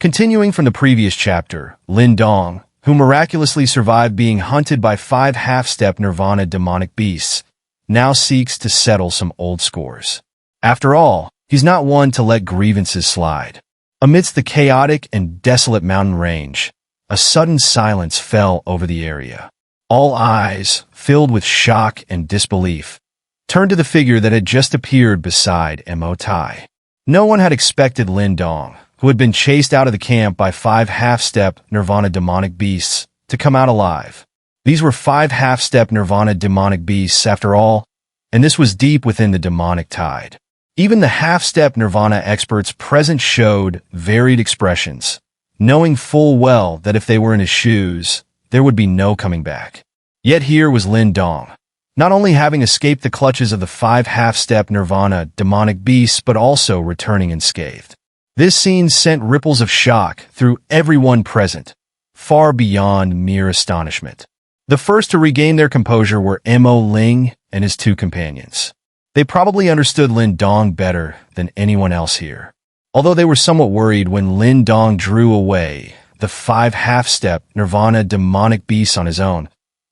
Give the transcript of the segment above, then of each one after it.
Continuing from the previous chapter, Lin Dong, who miraculously survived being hunted by 5 half-step Nirvana demonic beasts, now seeks to settle some old scores. After all, he's not one to let grievances slide. Amidst the chaotic and desolate mountain range, a sudden silence fell over the area. All eyes, filled with shock and disbelief, turned to the figure that had just appeared beside Mo Tai. No one had expected Lin Dong, who had been chased out of the camp by 5 half-step Nirvana demonic beasts, to come out alive. These were 5 half-step Nirvana demonic beasts after all, and this was deep within the demonic tide. Even the half-step Nirvana experts present showed varied expressions, knowing full well that if they were in his shoes, there would be no coming back. Yet here was Lin Dong, not only having escaped the clutches of the 5 half-step Nirvana demonic beasts but also returning unscathed. This scene sent ripples of shock through everyone present, far beyond mere astonishment. The first to regain their composure were Mo Ling and his 2 companions. They probably understood Lin Dong better than anyone else here. Although they were somewhat worried when Lin Dong drew away the 5 half-step Nirvana demonic beasts on his own,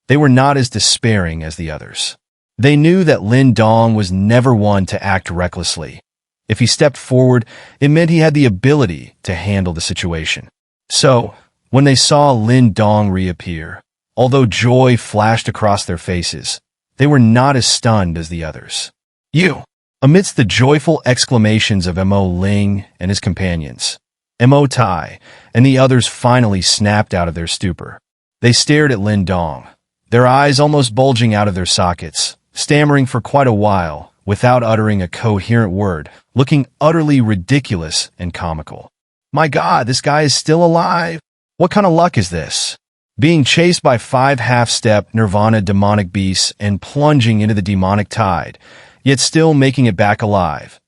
they were not as despairing as the others. They knew that Lin Dong was never one to act recklessly. If he stepped forward, it meant he had the ability to handle the situation. So, when they saw Lin Dong reappear, although joy flashed across their faces, they were not as stunned as the others. "You!" Amidst the joyful exclamations of Mo Ling and his companions, Mo Tai and the others finally snapped out of their stupor. They stared at Lin Dong, their eyes almost bulging out of their sockets, stammering for quite a while, without uttering a coherent word, looking utterly ridiculous and comical. "My God, this guy is still alive! What kind of luck is this? Being chased by 5 half-step Nirvana demonic beasts and plunging into the demonic tide, yet still making it back alive.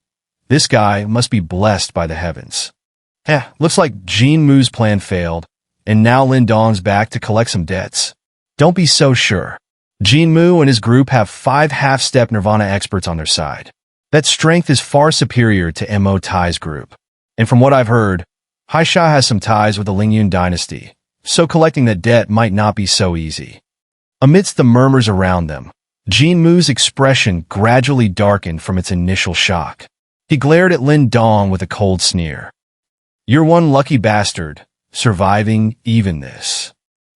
This guy must be blessed by the heavens." Looks like Jin Mu's plan failed, and now Lin Dong's back to collect some debts. Don't be so sure. Jin Mu and his group have 5 half-step Nirvana experts on their side. That strength is far superior to Mo Tai's group. And from what I've heard, Haisha has some ties with the Lingyun Dynasty, so collecting that debt might not be so easy. Amidst the murmurs around them, Jin Mu's expression gradually darkened from its initial shock. He glared at Lin Dong with a cold sneer. "You're one lucky bastard, surviving even this."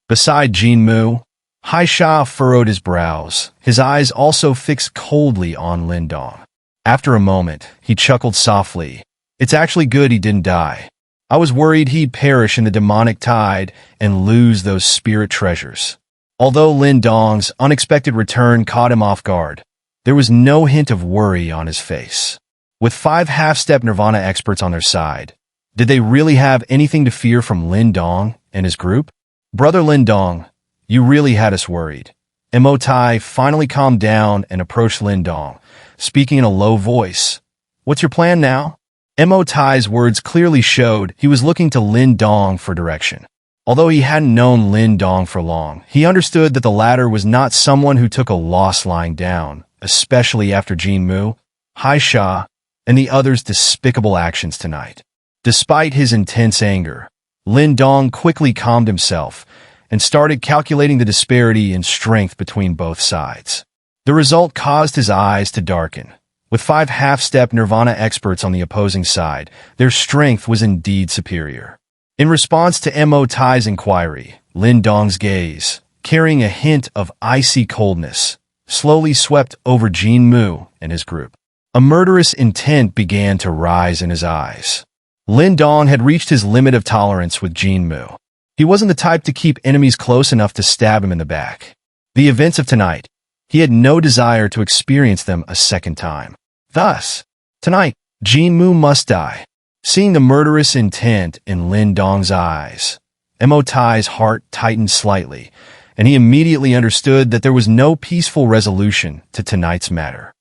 Beside Jin Mu, Haisha furrowed his brows, his eyes also fixed coldly on Lin Dong. After a moment, he chuckled softly. "It's actually good he didn't die. I was worried he'd perish in the demonic tide and lose those spirit treasures." Although Lin Dong's unexpected return caught him off guard, there was no hint of worry on his face. With 5 half-step Nirvana experts on their side, did they really have anything to fear from Lin Dong and his group? "Brother Lin Dong, you really had us worried." Mo Tai finally calmed down and approached Lin Dong, speaking in a low voice. "What's your plan now?" Mo Tai's words clearly showed he was looking to Lin Dong for direction. Although he hadn't known Lin Dong for long, he understood that the latter was not someone who took a loss lying down, especially after Jin Mu, Haisha, and the others' despicable actions tonight. Despite his intense anger, Lin Dong quickly calmed himself and started calculating the disparity in strength between both sides. The result caused his eyes to darken. With 5 half-step Nirvana experts on the opposing side, their strength was indeed superior. In response to Mo Tai's inquiry, Lin Dong's gaze, carrying a hint of icy coldness, slowly swept over Jin Mu and his group. A murderous intent began to rise in his eyes. Lin Dong had reached his limit of tolerance with Jin Mu. He wasn't the type to keep enemies close enough to stab him in the back. The events of tonight, he had no desire to experience them a second time. Thus, tonight, Jin Mu must die. Seeing the murderous intent in Lin Dong's eyes, Mo Tai's heart tightened slightly, and he immediately understood that there was no peaceful resolution to tonight's matter.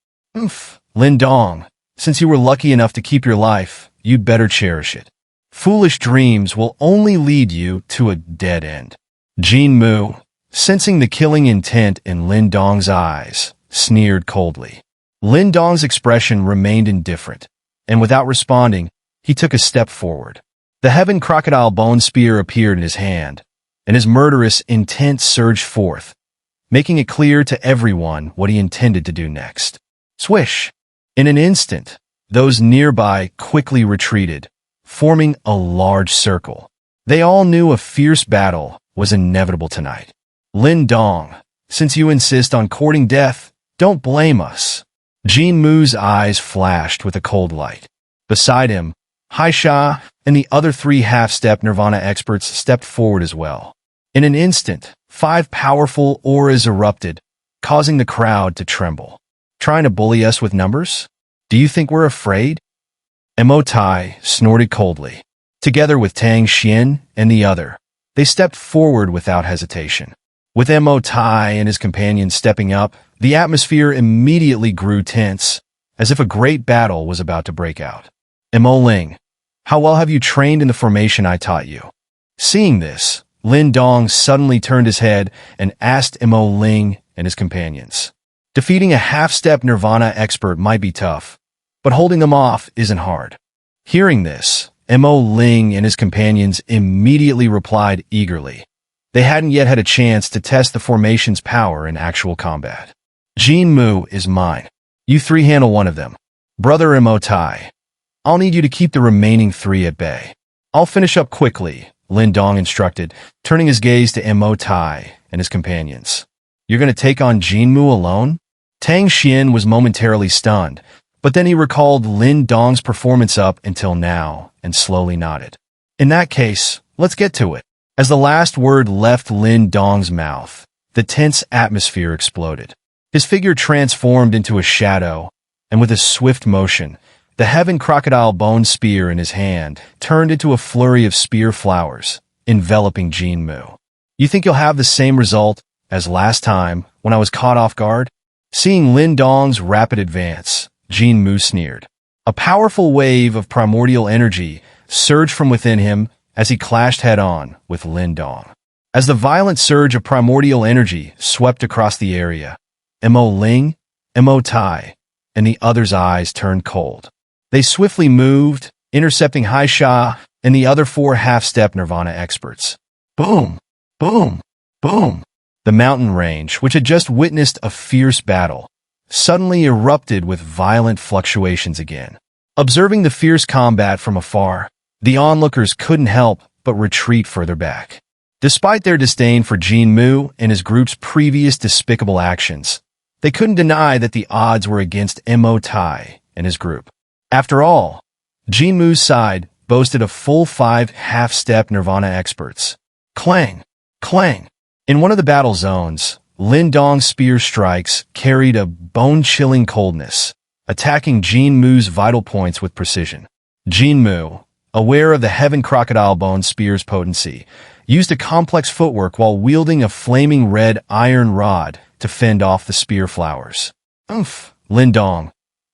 Lin Dong, since you were lucky enough to keep your life, you'd better cherish it. Foolish dreams will only lead you to a dead end." Jin Mu, sensing the killing intent in Lin Dong's eyes, sneered coldly. Lin Dong's expression remained indifferent, and without responding, he took a step forward. The heaven crocodile bone spear appeared in his hand, and his murderous intent surged forth, making it clear to everyone what he intended to do next. Swish! In an instant, those nearby quickly retreated, forming a large circle. They all knew a fierce battle was inevitable tonight. Lin Dong, since you insist on courting death, don't blame us. Jin Mu's eyes flashed with a cold light. Beside him, Haisha and the other 3 half-step Nirvana experts stepped forward as well. In an instant, 5 powerful auras erupted, causing the crowd to tremble. Trying to bully us with numbers? Do you think we're afraid? Mo Tai snorted coldly. Together with Tang Xian and the other, they stepped forward without hesitation. With Mo Tai and his companions stepping up, the atmosphere immediately grew tense, as if a great battle was about to break out. Mo Ling, how well have you trained in the formation I taught you? Seeing this, Lin Dong suddenly turned his head and asked Mo Ling and his companions. Defeating a half-step Nirvana expert might be tough, but holding them off isn't hard. Hearing this, Mo Ling and his companions immediately replied eagerly. They hadn't yet had a chance to test the formation's power in actual combat. Jin Mu is mine. You 3 handle one of them. Brother Mo Tai, I'll need you to keep the remaining 3 at bay. I'll finish up quickly, Lin Dong instructed, turning his gaze to Mo Tai and his companions. You're going to take on Jin Mu alone? Tang Xian was momentarily stunned, but then he recalled Lin Dong's performance up until now and slowly nodded. In that case, let's get to it. As the last word left Lin Dong's mouth, the tense atmosphere exploded. His figure transformed into a shadow, and with a swift motion, the heaven crocodile bone spear in his hand turned into a flurry of spear flowers, enveloping Jin Mu. You think you'll have the same result as last time when I was caught off guard? Seeing Lin Dong's rapid advance, Jin Mu sneered. A powerful wave of primordial energy surged from within him as he clashed head-on with Lin Dong. As the violent surge of primordial energy swept across the area, Mo Ling, Mo Tai, and the others' eyes turned cold. They swiftly moved, intercepting Haisha and the other 4 half-step Nirvana experts. Boom! Boom! Boom! The mountain range, which had just witnessed a fierce battle, suddenly erupted with violent fluctuations again. Observing the fierce combat from afar, the onlookers couldn't help but retreat further back. Despite their disdain for Jin Mu and his group's previous despicable actions, they couldn't deny that the odds were against Mo Tai and his group. After all, Jin Mu's side boasted a full 5 half-step Nirvana experts. Clang! Clang! In one of the battle zones, Lin Dong's spear strikes carried a bone-chilling coldness, attacking Jin Mu's vital points with precision. Jin Mu, aware of the heaven crocodile bone spear's potency, used a complex footwork while wielding a flaming red iron rod to fend off the spear flowers. Oomph, Lin Dong,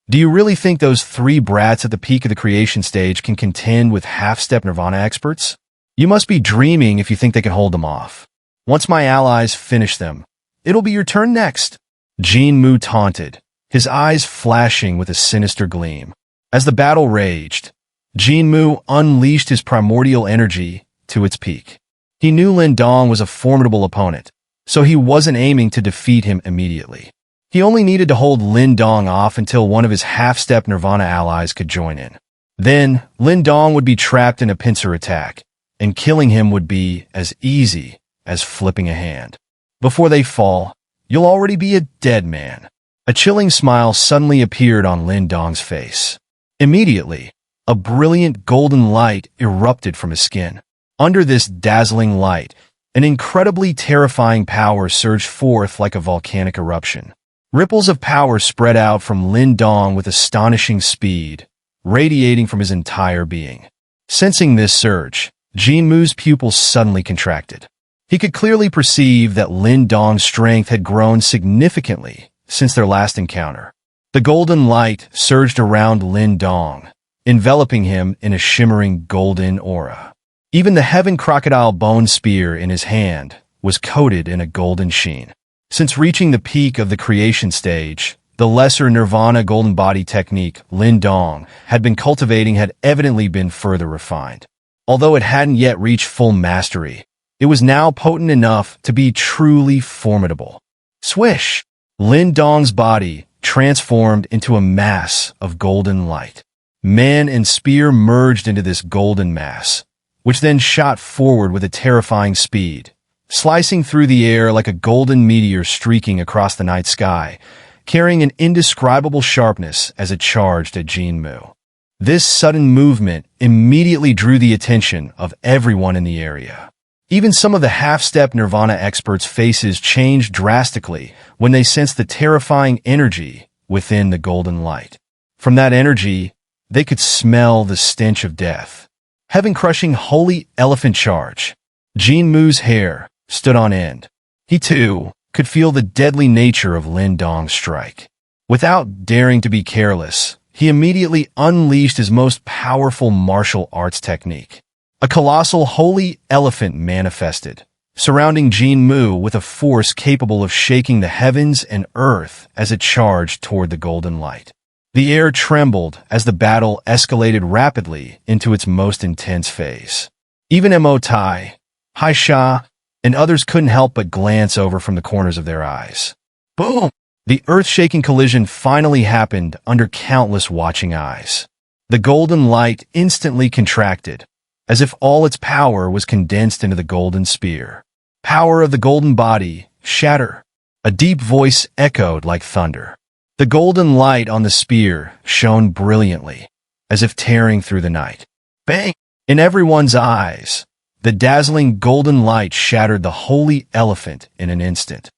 do you really think those 3 brats at the peak of the creation stage can contend with half-step Nirvana experts? You must be dreaming if you think they can hold them off. Once my allies finish them, it'll be your turn next. Jin Mu taunted, his eyes flashing with a sinister gleam. As the battle raged, Jin Mu unleashed his primordial energy to its peak. He knew Lin Dong was a formidable opponent, so he wasn't aiming to defeat him immediately. He only needed to hold Lin Dong off until one of his half-step Nirvana allies could join in. Then, Lin Dong would be trapped in a pincer attack, and killing him would be as easy as flipping a hand. Before they fall, you'll already be a dead man. A chilling smile suddenly appeared on Lin Dong's face. Immediately, a brilliant golden light erupted from his skin. Under this dazzling light, an incredibly terrifying power surged forth like a volcanic eruption. Ripples of power spread out from Lin Dong with astonishing speed, radiating from his entire being. Sensing this surge, Jin Mu's pupils suddenly contracted. He could clearly perceive that Lin Dong's strength had grown significantly since their last encounter. The golden light surged around Lin Dong, enveloping him in a shimmering golden aura. Even the heaven crocodile bone spear in his hand was coated in a golden sheen. Since reaching the peak of the creation stage, the lesser Nirvana golden body technique Lin Dong had been cultivating had evidently been further refined. Although it hadn't yet reached full mastery, it was now potent enough to be truly formidable. Swish! Lin Dong's body transformed into a mass of golden light. Man and spear merged into this golden mass, which then shot forward with a terrifying speed, slicing through the air like a golden meteor streaking across the night sky, carrying an indescribable sharpness as it charged at Jin Mu. This sudden movement immediately drew the attention of everyone in the area. Even some of the Half-Step Nirvana experts' faces changed drastically when they sensed the terrifying energy within the golden light. From that energy, they could smell the stench of death. Heaven-crushing holy elephant charge. Jin Mu's hair stood on end. He, too, could feel the deadly nature of Lin Dong's strike. Without daring to be careless, he immediately unleashed his most powerful martial arts technique. A colossal holy elephant manifested, surrounding Jin Mu with a force capable of shaking the heavens and earth as it charged toward the golden light. The air trembled as the battle escalated rapidly into its most intense phase. Even Mo Tai, Hai Sha, and others couldn't help but glance over from the corners of their eyes. Boom! The earth-shaking collision finally happened under countless watching eyes. The golden light instantly contracted, as if all its power was condensed into the golden spear. Power of the golden body, shatter. A deep voice echoed like thunder. The golden light on the spear shone brilliantly, as if tearing through the night. Bang! In everyone's eyes, the dazzling golden light shattered the holy elephant in an instant.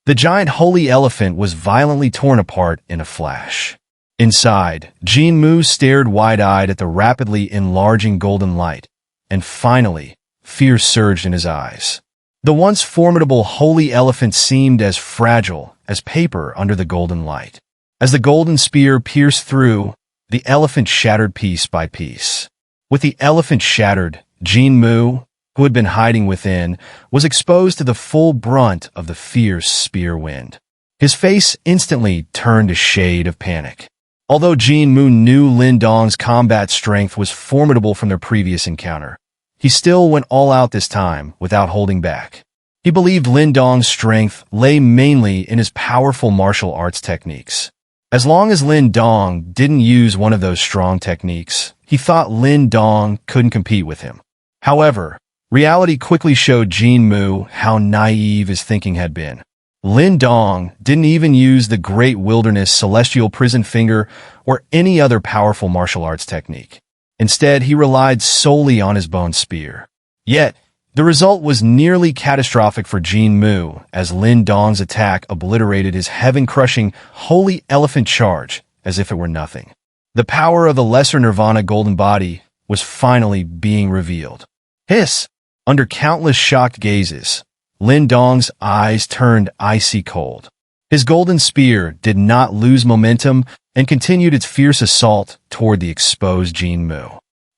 The giant holy elephant was violently torn apart in a flash. Inside, Jin Mu stared wide-eyed at the rapidly enlarging golden light, and finally, fear surged in his eyes. The once formidable holy elephant seemed as fragile as paper under the golden light. As the golden spear pierced through, the elephant shattered piece by piece. With the elephant shattered, Jin Mu, who had been hiding within, was exposed to the full brunt of the fierce spear wind. His face instantly turned a shade of panic. Although Jin Mu knew Lin Dong's combat strength was formidable from their previous encounter, he still went all out this time without holding back. He believed Lin Dong's strength lay mainly in his powerful martial arts techniques. As long as Lin Dong didn't use one of those strong techniques, he thought Lin Dong couldn't compete with him. However, reality quickly showed Jin Mu how naive his thinking had been. Lin Dong didn't even use the Great Wilderness Celestial Prison Finger or any other powerful martial arts technique. Instead, he relied solely on his bone spear. Yet, the result was nearly catastrophic for Jin Mu, as Lin Dong's attack obliterated his heaven-crushing holy elephant charge as if it were nothing. The power of the lesser Nirvana golden body was finally being revealed. Hiss! Under countless shocked gazes, Lin Dong's eyes turned icy cold. His golden spear did not lose momentum and continued its fierce assault toward the exposed Jin Mu.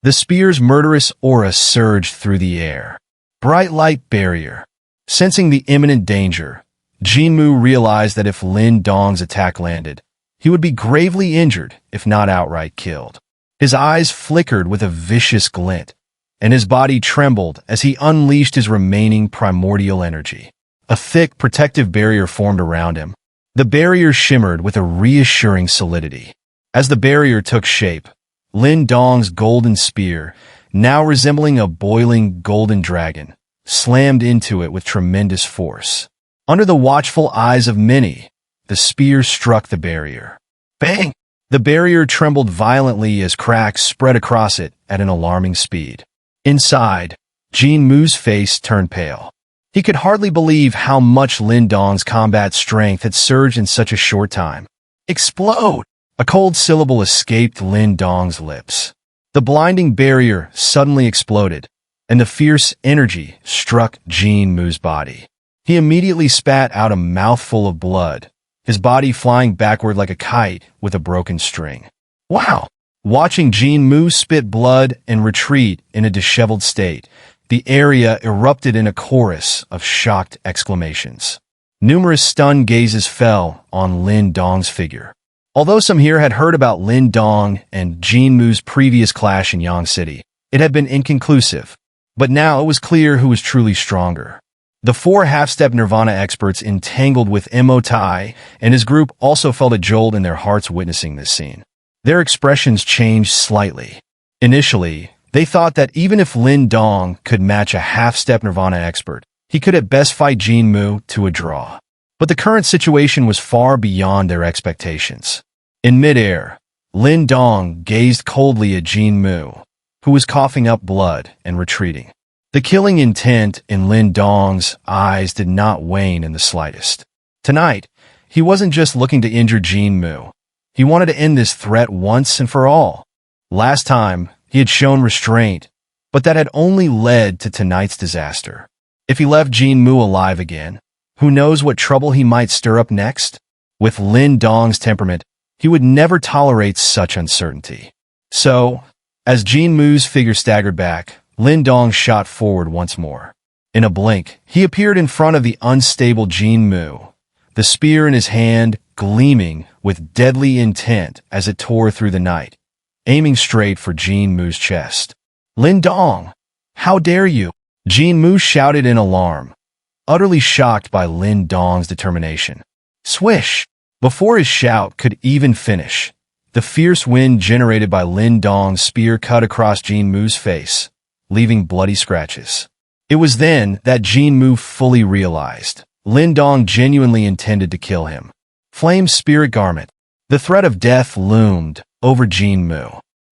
The spear's murderous aura surged through the air. Bright light barrier. Sensing the imminent danger, Jin Mu realized that if Lin Dong's attack landed, he would be gravely injured, if not outright killed. His eyes flickered with a vicious glint, and his body trembled as he unleashed his remaining primordial energy. A thick, protective barrier formed around him. The barrier shimmered with a reassuring solidity. As the barrier took shape, Lin Dong's golden spear, now resembling a boiling golden dragon, slammed into it with tremendous force. Under the watchful eyes of many, the spear struck the barrier. Bang! The barrier trembled violently as cracks spread across it at an alarming speed. Inside, Jin Mu's face turned pale. He could hardly believe how much Lin Dong's combat strength had surged in such a short time. Explode! A cold syllable escaped Lin Dong's lips. The blinding barrier suddenly exploded, and the fierce energy struck Jin Mu's body. He immediately spat out a mouthful of blood, his body flying backward like a kite with a broken string. Wow! Watching Jin Mu spit blood and retreat in a disheveled state, the area erupted in a chorus of shocked exclamations. Numerous stunned gazes fell on Lin Dong's figure. Although some here had heard about Lin Dong and Jin Mu's previous clash in Yang City, It had been inconclusive, but now it was clear who was truly stronger. The four Half-Step Nirvana experts entangled with Mo Tai and his group also felt a jolt in their hearts witnessing this scene. Their expressions changed slightly. Initially, they thought that even if Lin Dong could match a Half-Step Nirvana expert, he could at best fight Jin Mu to a draw. But the current situation was far beyond their expectations. In midair, Lin Dong gazed coldly at Jin Mu, who was coughing up blood and retreating. The killing intent in Lin Dong's eyes did not wane in the slightest. Tonight, he wasn't just looking to injure Jin Mu. He wanted to end this threat once and for all. Last time, he had shown restraint, but that had only led to tonight's disaster. If he left Jin Mu alive again, who knows what trouble he might stir up next? With Lin Dong's temperament, he would never tolerate such uncertainty. So, as Jin Mu's figure staggered back, Lin Dong shot forward once more. In a blink, he appeared in front of the unstable Jin Mu, the spear in his hand gleaming with deadly intent as it tore through the night, aiming straight for Jin Mu's chest. "Lin Dong, how dare you?" Jin Mu shouted in alarm, utterly shocked by Lin Dong's determination. Swish! Before his shout could even finish, the fierce wind generated by Lin Dong's spear cut across Jin Mu's face, leaving bloody scratches. It was then that Jin Mu fully realized Lin Dong genuinely intended to kill him. Flame's spirit garment. The threat of death loomed over Jin Mu,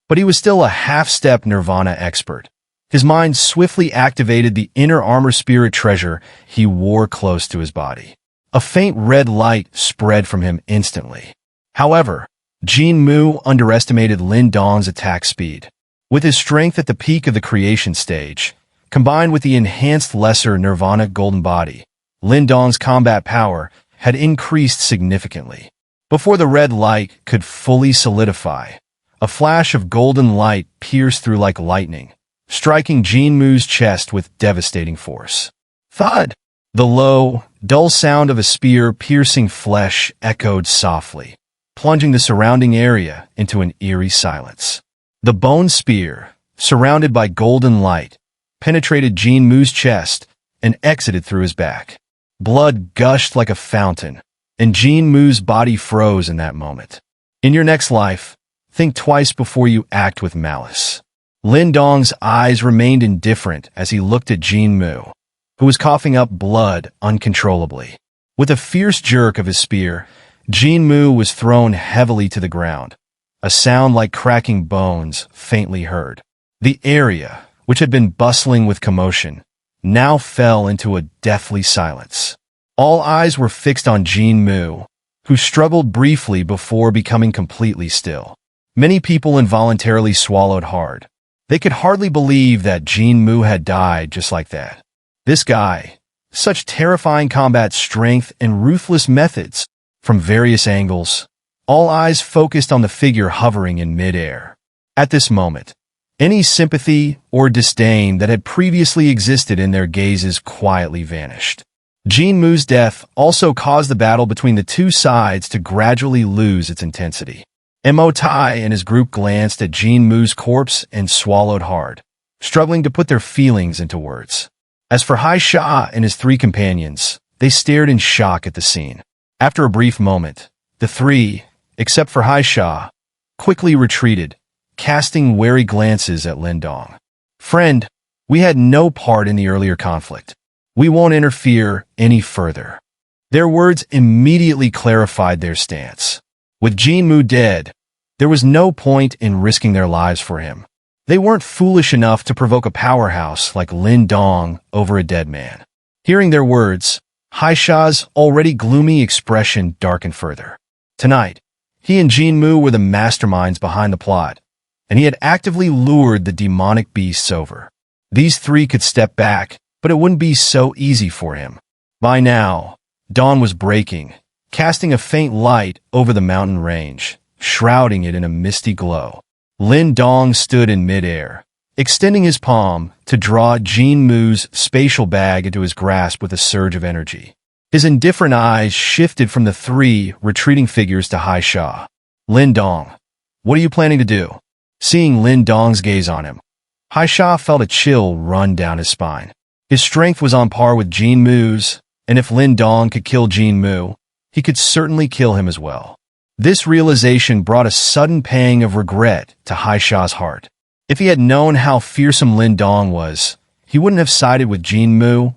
but he was still a half-step Nirvana expert. His mind swiftly activated the inner armor spirit treasure he wore close to his body. A faint red light spread from him instantly. However, Jin Mu underestimated Lin Dong's attack speed. With his strength at the peak of the creation stage, combined with the enhanced lesser Nirvana golden body, Lin Dong's combat power had increased significantly. Before the red light could fully solidify, a flash of golden light pierced through like lightning, striking Jin Mu's chest with devastating force. Thud! The low, dull sound of a spear piercing flesh echoed softly, plunging the surrounding area into an eerie silence. The bone spear, surrounded by golden light, penetrated Jin Mu's chest and exited through his back. Blood gushed like a fountain, and Jin Mu's body froze in that moment. In your next life, think twice before you act with malice. Lin Dong's eyes remained indifferent as he looked at Jin Mu, who was coughing up blood uncontrollably. With a fierce jerk of his spear, Jin Mu was thrown heavily to the ground, a sound like cracking bones faintly heard. The area, which had been bustling with commotion, now fell into a deathly silence. All eyes were fixed on Jin Mu, who struggled briefly before becoming completely still. Many people involuntarily swallowed hard. They could hardly believe that Jin Mu had died just like that. This guy, such terrifying combat strength and ruthless methods from various angles, all eyes focused on the figure hovering in midair. At this moment, any sympathy or disdain that had previously existed in their gazes quietly vanished. Jin Mu's death also caused the battle between the two sides to gradually lose its intensity. Mo Tai and his group glanced at Jin Mu's corpse and swallowed hard, struggling to put their feelings into words. As for Hai Sha and his three companions, they stared in shock at the scene. After a brief moment, the three, except for Hai Sha, quickly retreated, casting wary glances at Lin Dong. "Friend, we had no part in the earlier conflict. We won't interfere any further." Their words immediately clarified their stance. With Jin Mu dead, there was no point in risking their lives for him. They weren't foolish enough to provoke a powerhouse like Lin Dong over a dead man. Hearing their words, Hai Sha's already gloomy expression darkened further. Tonight, he and Jin Mu were the masterminds behind the plot, and he had actively lured the demonic beasts over. These three could step back, but it wouldn't be so easy for him. By now, dawn was breaking, casting a faint light over the mountain range, shrouding it in a misty glow. Lin Dong stood in midair, extending his palm to draw Jin Mu's spatial bag into his grasp with a surge of energy. His indifferent eyes shifted from the three retreating figures to Hai Sha. "Lin Dong, what are you planning to do?" Seeing Lin Dong's gaze on him, Haisha felt a chill run down his spine. His strength was on par with Jin Mu's, and if Lin Dong could kill Jin Mu, he could certainly kill him as well. This realization brought a sudden pang of regret to Haisha's heart. If he had known how fearsome Lin Dong was, he wouldn't have sided with Jin Mu,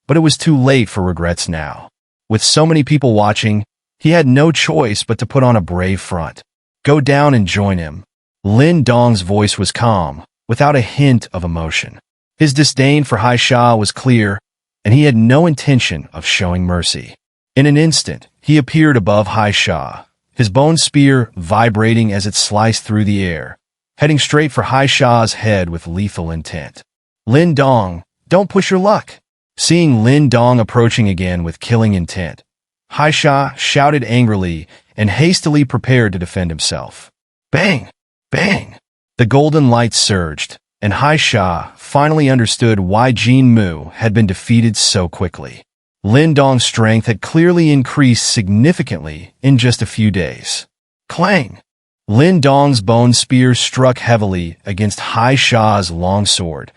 but it was too late for regrets now. With so many people watching, he had no choice but to put on a brave front. Go down and join him. Lin Dong's voice was calm, without a hint of emotion. His disdain for Haisha was clear, and he had no intention of showing mercy. In an instant, he appeared above Haisha, his bone spear vibrating as it sliced through the air, heading straight for Haisha's head with lethal intent. Lin Dong, don't push your luck. Seeing Lin Dong approaching again with killing intent, Haisha shouted angrily and hastily prepared to defend himself. Bang! Bang! The golden light surged, and Haisha finally understood why Jin Mu had been defeated so quickly. Lin Dong's strength had clearly increased significantly in just a few days. Clang! Lin Dong's bone spear struck heavily against Haisha's long sword,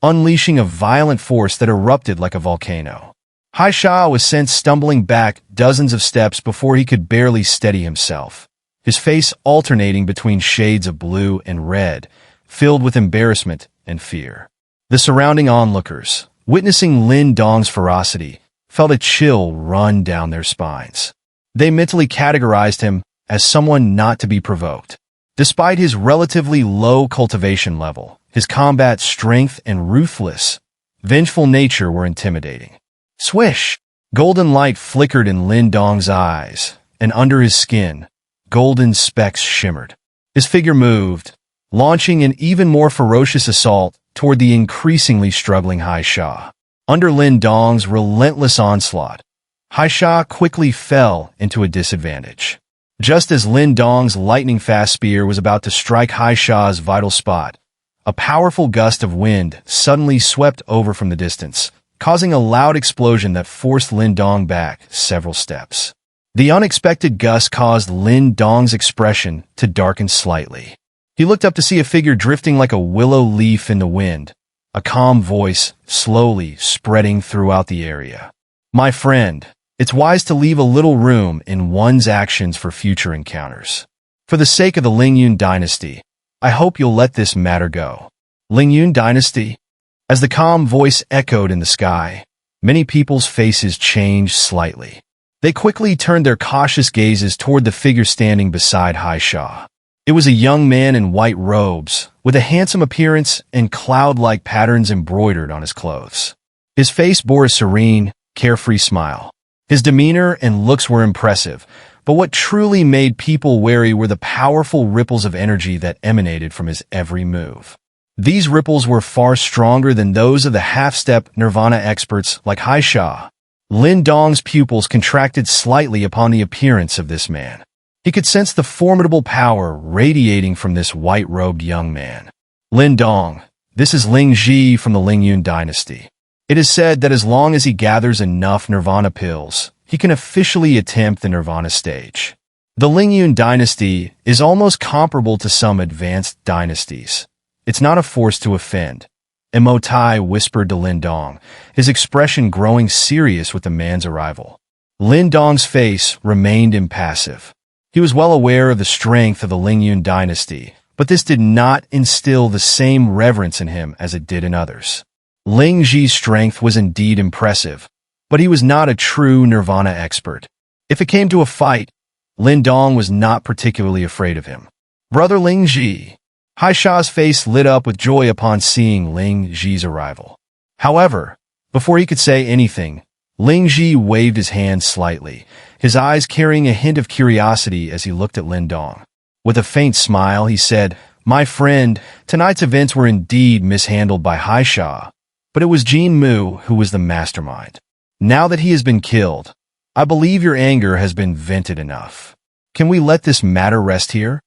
unleashing a violent force that erupted like a volcano. Haisha was sent stumbling back dozens of steps before he could barely steady himself, his face alternating between shades of blue and red, filled with embarrassment and fear. The surrounding onlookers, witnessing Lin Dong's ferocity, felt a chill run down their spines. They mentally categorized him as someone not to be provoked. Despite his relatively low cultivation level, his combat strength and ruthless, vengeful nature were intimidating. Swish! Golden light flickered in Lin Dong's eyes, and under his skin, golden specks shimmered. His figure moved, launching an even more ferocious assault toward the increasingly struggling Haisha. Under Lin Dong's relentless onslaught, Haisha quickly fell into a disadvantage. Just as Lin Dong's lightning-fast spear was about to strike Haisha's vital spot, a powerful gust of wind suddenly swept over from the distance, causing a loud explosion that forced Lin Dong back several steps. The unexpected gust caused Lin Dong's expression to darken slightly. He looked up to see a figure drifting like a willow leaf in the wind, a calm voice slowly spreading throughout the area. My friend, it's wise to leave a little room in one's actions for future encounters. For the sake of the Lingyun Dynasty, I hope you'll let this matter go. Lingyun Dynasty? As the calm voice echoed in the sky, many people's faces changed slightly. They quickly turned their cautious gazes toward the figure standing beside Haisha. It was a young man in white robes, with a handsome appearance and cloud-like patterns embroidered on his clothes. His face bore a serene, carefree smile. His demeanor and looks were impressive, but what truly made people wary were the powerful ripples of energy that emanated from his every move. These ripples were far stronger than those of the half-step Nirvana experts like Haisha. Lin Dong's pupils contracted slightly upon the appearance of this man. He could sense the formidable power radiating from this white-robed young man. Lin Dong, this is Ling Xi from the Lingyun Dynasty. It is said that as long as he gathers enough Nirvana pills, he can officially attempt the Nirvana stage. The Lingyun Dynasty is almost comparable to some advanced dynasties. It's not a force to offend. Emotai whispered to Lin Dong, his expression growing serious with the man's arrival. Lin Dong's face remained impassive. He was well aware of the strength of the Lingyun Dynasty, but this did not instill the same reverence in him as it did in others. Ling Xi's strength was indeed impressive, but he was not a true Nirvana expert. If it came to a fight, Lin Dong was not particularly afraid of him. Brother Ling Xi. Haisha's face lit up with joy upon seeing Ling Xi's arrival. However, before he could say anything, Ling Xi waved his hand slightly, his eyes carrying a hint of curiosity as he looked at Lin Dong. With a faint smile, he said, My friend, tonight's events were indeed mishandled by Haisha, but it was Jin Mu who was the mastermind. Now that he has been killed, I believe your anger has been vented enough. Can we let this matter rest here?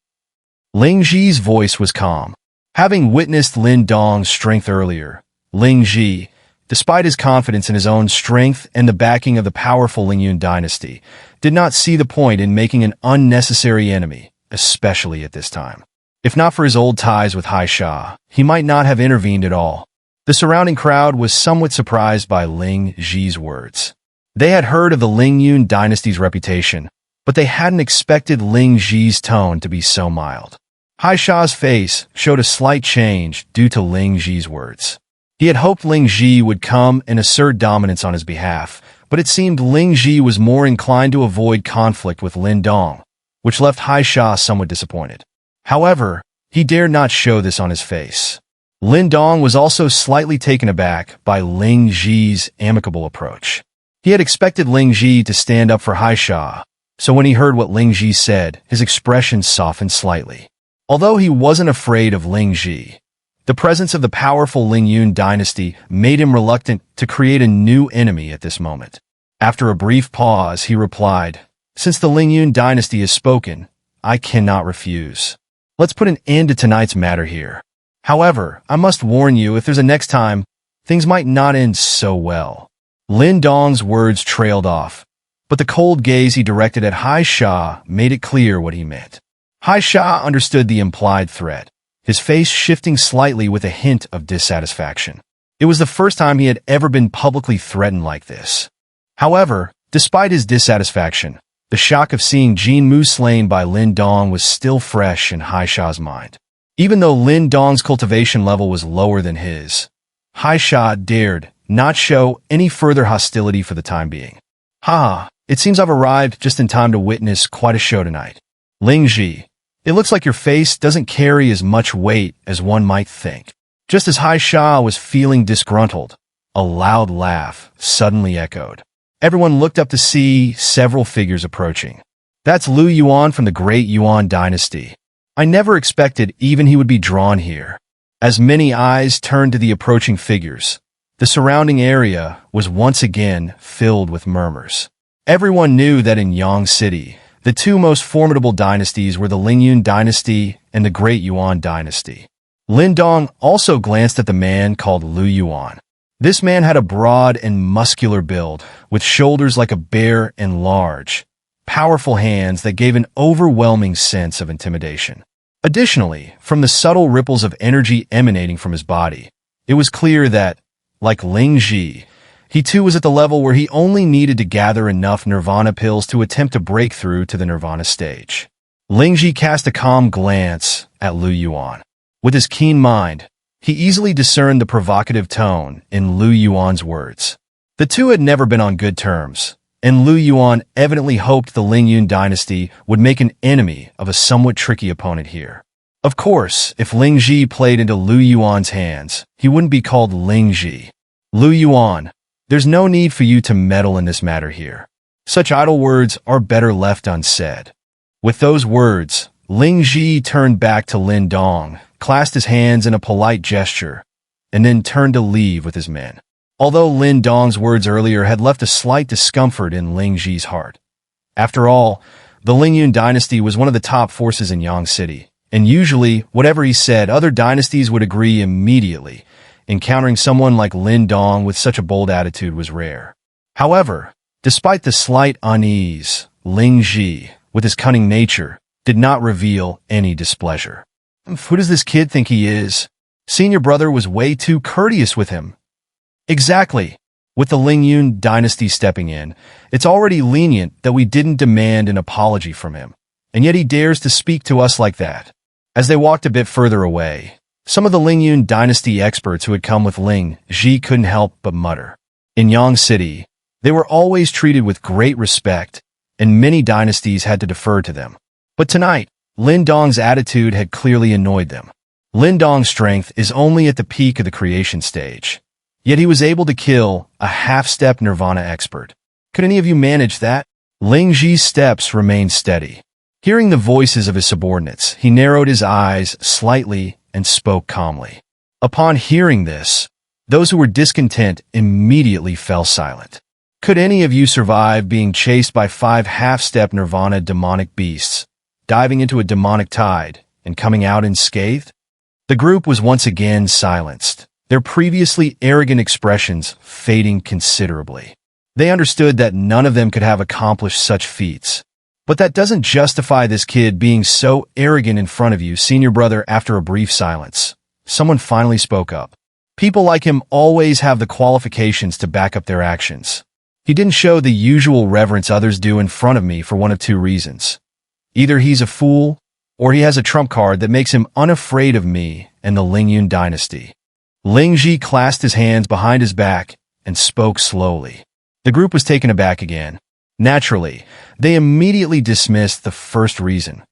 Ling Xi's voice was calm. Having witnessed Lin Dong's strength earlier, Ling Xi, despite his confidence in his own strength and the backing of the powerful Lingyun Dynasty, did not see the point in making an unnecessary enemy, especially at this time. If not for his old ties with Hai Sha, he might not have intervened at all. The surrounding crowd was somewhat surprised by Ling Xi's words. They had heard of the Lingyun Dynasty's reputation, but they hadn't expected Ling Xi's tone to be so mild. Hai Sha's face showed a slight change due to Ling Xi's words. He had hoped Ling Xi would come and assert dominance on his behalf, but it seemed Ling Xi was more inclined to avoid conflict with Lin Dong, which left Hai Sha somewhat disappointed. However, he dared not show this on his face. Lin Dong was also slightly taken aback by Ling Xi's amicable approach. He had expected Ling Xi to stand up for Hai Sha, so when he heard what Ling Xi said, his expression softened slightly. Although he wasn't afraid of Ling Xi, the presence of the powerful Lingyun Dynasty made him reluctant to create a new enemy at this moment. After a brief pause, he replied, "Since the Lingyun Dynasty has spoken, I cannot refuse. Let's put an end to tonight's matter here. However, I must warn you, if there's a next time, things might not end so well." Lin Dong's words trailed off, but the cold gaze he directed at Hai Sha made it clear what he meant. Hai Sha understood the implied threat, his face shifting slightly with a hint of dissatisfaction. It was the first time he had ever been publicly threatened like this. However, despite his dissatisfaction, the shock of seeing Jin Mu slain by Lin Dong was still fresh in Hai Sha's mind. Even though Lin Dong's cultivation level was lower than his, Hai Sha dared not show any further hostility for the time being. It seems I've arrived just in time to witness quite a show tonight. Ling Xi, it looks like your face doesn't carry as much weight as one might think." Just as Hai Sha was feeling disgruntled, a loud laugh suddenly echoed. Everyone looked up to see several figures approaching. "That's Lu Yuan from the Great Yuan Dynasty. I never expected even he would be drawn here." As many eyes turned to the approaching figures, the surrounding area was once again filled with murmurs. Everyone knew that in Yang City, the two most formidable dynasties were the Lingyun Dynasty and the Great Yuan Dynasty. Lin Dong also glanced at the man called Lu Yuan. This man had a broad and muscular build, with shoulders like a bear and large, powerful hands that gave an overwhelming sense of intimidation. Additionally, from the subtle ripples of energy emanating from his body, it was clear that, like Ling Xi, he too was at the level where he only needed to gather enough Nirvana pills to attempt to break through to the Nirvana stage. Ling Xi cast a calm glance at Lu Yuan. With his keen mind, he easily discerned the provocative tone in Lu Yuan's words. The two had never been on good terms, and Lu Yuan evidently hoped the Lingyun Dynasty would make an enemy of a somewhat tricky opponent here. Of course, if Ling Xi played into Lu Yuan's hands, he wouldn't be called Ling Xi. "Lu Yuan, there's no need for you to meddle in this matter here. Such idle words are better left unsaid." With those words, Ling Xi turned back to Lin Dong, clasped his hands in a polite gesture, and then turned to leave with his men. Although Lin Dong's words earlier had left a slight discomfort in Ling Xi's heart. After all, the Lingyun Dynasty was one of the top forces in Yang City, and usually, whatever he said, other dynasties would agree immediately. Encountering someone like Lin Dong with such a bold attitude was rare. However, despite the slight unease, Ling Xi, with his cunning nature, did not reveal any displeasure. "Who does this kid think he is? Senior brother was way too courteous with him." "Exactly. With the Lingyun Dynasty stepping in, it's already lenient that we didn't demand an apology from him, and yet he dares to speak to us like that." As they walked a bit further away, some of the Lingyun Dynasty experts who had come with Ling Xi couldn't help but mutter. In Yang City, they were always treated with great respect, and many dynasties had to defer to them. But tonight, Lin Dong's attitude had clearly annoyed them. Lin Dong's strength is only at the peak of the creation stage, yet he was able to kill a half-step Nirvana expert. Could any of you manage that? Ling Xi's steps remained steady. Hearing the voices of his subordinates, he narrowed his eyes slightly and spoke calmly. Upon hearing this, those who were discontent immediately fell silent. "Could any of you survive being chased by 5 half-step Nirvana demonic beasts, diving into a demonic tide, and coming out unscathed?" The group was once again silenced, their previously arrogant expressions fading considerably. They understood that none of them could have accomplished such feats, But that doesn't justify this kid being so arrogant in front of you, senior brother. After a brief silence, someone finally spoke up. People like him always have the qualifications to back up their actions. He didn't show the usual reverence others do in front of me for one of two reasons. Either he's a fool, or he has a trump card that makes him unafraid of me and the Lingyun Dynasty. Ling Xi clasped his hands behind his back and spoke slowly. The group was taken aback again. Naturally, they immediately dismissed the first reason.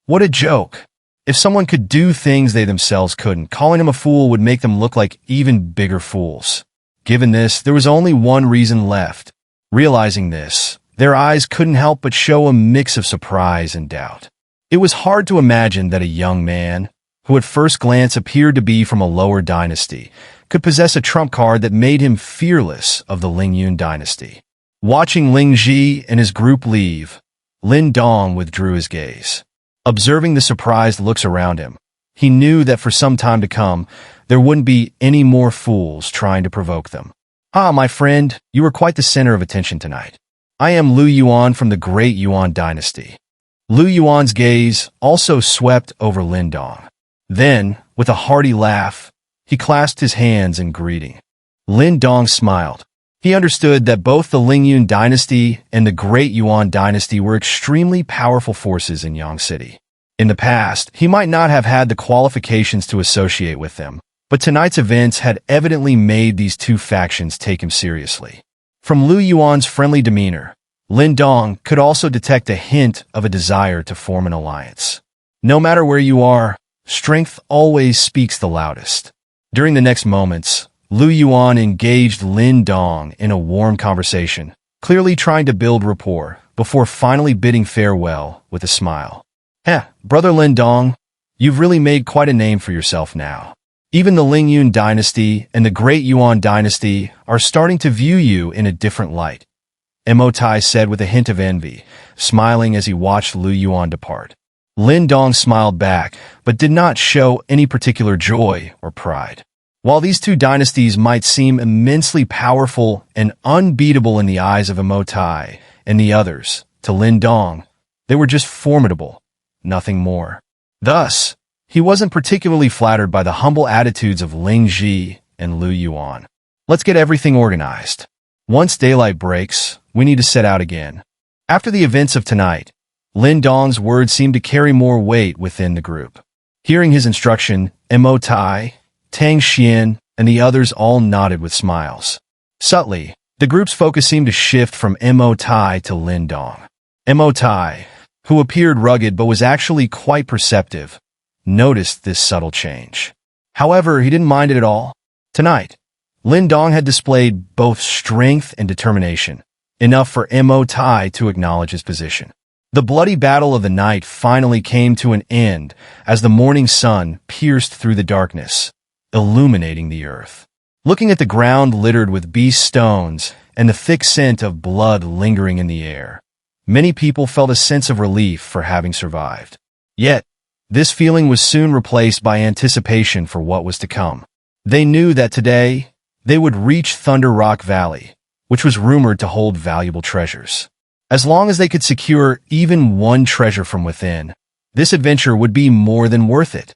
What a joke! If someone could do things they themselves couldn't, calling him a fool would make them look like even bigger fools. Given this, there was only one reason left. Realizing this, their eyes couldn't help but show a mix of surprise and doubt. It was hard to imagine that a young man, who at first glance appeared to be from a lower dynasty, could possess a trump card that made him fearless of the Lingyun Dynasty. Watching Ling Xi and his group leave, Lin Dong withdrew his gaze. Observing the surprised looks around him, he knew that for some time to come, there wouldn't be any more fools trying to provoke them. Ah, my friend, you were quite the center of attention tonight. I am Liu Yuan from the great Yuan dynasty. Liu Yuan's gaze also swept over Lin Dong. Then, with a hearty laugh, he clasped his hands in greeting. Lin Dong smiled. He understood that both the Lingyun Dynasty and the Great Yuan Dynasty were extremely powerful forces in Yang City. In the past, he might not have had the qualifications to associate with them, but tonight's events had evidently made these two factions take him seriously. From Liu Yuan's friendly demeanor, Lin Dong could also detect a hint of a desire to form an alliance. No matter where you are, strength always speaks the loudest. During the next moments, Liu Yuan engaged Lin Dong in a warm conversation, clearly trying to build rapport, before finally bidding farewell with a smile. Brother Lin Dong, you've really made quite a name for yourself now. Even the Lingyun Dynasty and the Great Yuan Dynasty are starting to view you in a different light, Emotai said with a hint of envy, smiling as he watched Liu Yuan depart. Lin Dong smiled back, but did not show any particular joy or pride. While these two dynasties might seem immensely powerful and unbeatable in the eyes of Emotai and the others, to Lin Dong, they were just formidable, nothing more. Thus, he wasn't particularly flattered by the humble attitudes of Ling Xi and Liu Yuan. Let's get everything organized. Once daylight breaks, we need to set out again. After the events of tonight, Lin Dong's words seemed to carry more weight within the group. Hearing his instruction, Emotai, Tang Xian, and the others all nodded with smiles. Subtly, the group's focus seemed to shift from Emotai to Lin Dong. Emotai, who appeared rugged but was actually quite perceptive, noticed this subtle change. However, he didn't mind it at all. Tonight, Lin Dong had displayed both strength and determination, enough for Emotai to acknowledge his position. The bloody battle of the night finally came to an end as the morning sun pierced through the darkness, illuminating the earth. Looking at the ground littered with beast stones and the thick scent of blood lingering in the air, many people felt a sense of relief for having survived. Yet, this feeling was soon replaced by anticipation for what was to come. They knew that today, they would reach Thunder Rock Valley, which was rumored to hold valuable treasures. As long as they could secure even one treasure from within, this adventure would be more than worth it.